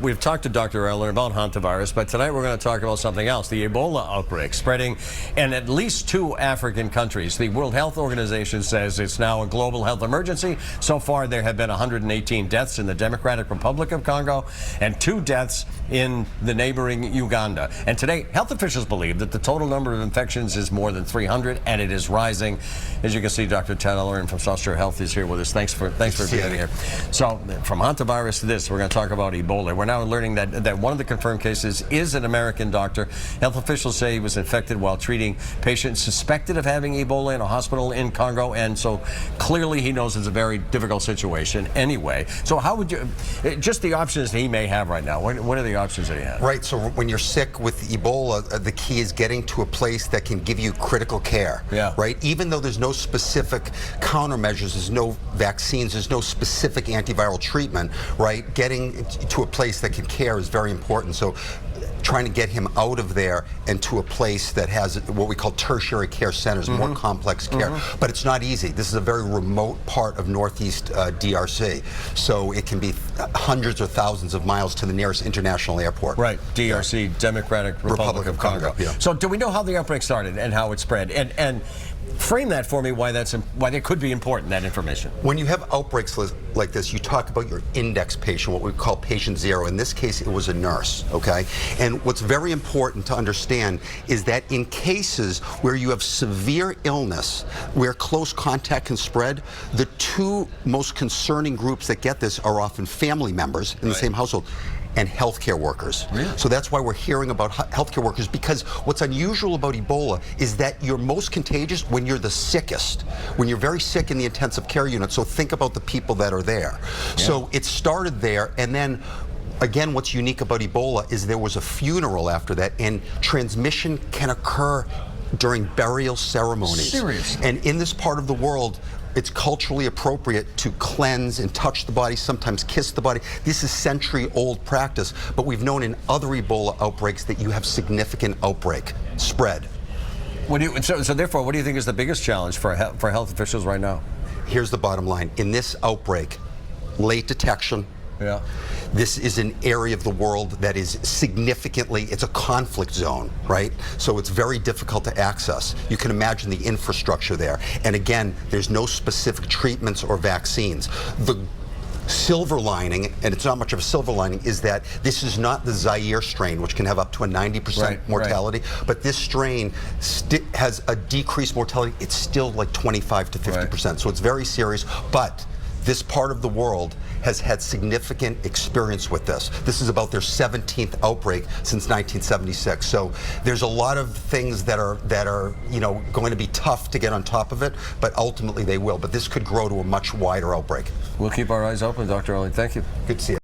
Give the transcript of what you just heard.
We've talked to Dr. Ellerin about hantavirus, but tonight we're going to talk about something else, the Ebola outbreak spreading in at least 2 African countries. The World Health Organization says it's now a global health emergency. So far, there have been 118 deaths in the Democratic Republic of Congo and 2 deaths in the neighboring Uganda. And today, health officials believe that the total number of infections is more than 300, and it is rising. As you can see, Dr. Todd Ellerin from South Shore Health is here with us. Thanks for being here. So, from hantavirus to this, we're going to talk about Ebola. We're now learning that one of the confirmed cases is an American doctor. Health officials say he was infected while treating patients suspected of having Ebola in a hospital in Congo, and so clearly he knows it's a very difficult situation anyway. So how would you, just the options that he may have right now, what are the options that he has? Right, so when you're sick with Ebola, the key is getting to a place that can give you critical care, right? Even though there's no specific countermeasures, there's no vaccines, there's no specific antiviral treatment, right? Getting to a place that can care is very important. So trying to get him out of there and to a place that has what we call tertiary care centers, more complex care. But it's not easy. This is a very remote part of northeast DRC. So it can be hundreds or thousands of miles to the nearest international airport. Right, DRC, Democratic Republic of Congo. So do we know how the outbreak started and how it spread? And frame that for me, why that could be important, that information. When you have outbreaks like this, you talk about your index patient, what we call patient 0. In this case, it was a nurse, okay? And what's very important to understand is that in cases where you have severe illness, where close contact can spread, the 2 most concerning groups that get this are often family members in the same household and healthcare workers. Really? So that's why we're hearing about healthcare workers, because what's unusual about Ebola is that you're most contagious when you're the sickest, when you're very sick in the intensive care unit. So think about the people that are there. So it started there, and then again, what's unique about Ebola is there was a funeral after that, and transmission can occur during burial ceremonies. Seriously? And in this part of the world, it's culturally appropriate to cleanse and touch the body, sometimes kiss the body. This is century-old practice, but we've known in other Ebola outbreaks that you have significant outbreak spread. So therefore, what do you think is the biggest challenge for health officials right now? Here's the bottom line. In this outbreak, late detection. This is an area of the world that is significantly, it's a conflict zone, right? So it's very difficult to access. You can imagine the infrastructure there. And again, there's no specific treatments or vaccines. The silver lining, and it's not much of a silver lining, is that this is not the Zaire strain, which can have up to a 90% mortality, but this strain has a decreased mortality. It's still like 25 to 50%. So it's very serious, but this part of the world has had significant experience with this. This is about their 17th outbreak since 1976. So there's a lot of things that are going to be tough to get on top of it, but ultimately they will. But this could grow to a much wider outbreak. We'll keep our eyes open, Dr. Ellerin. Thank you. Good to see you.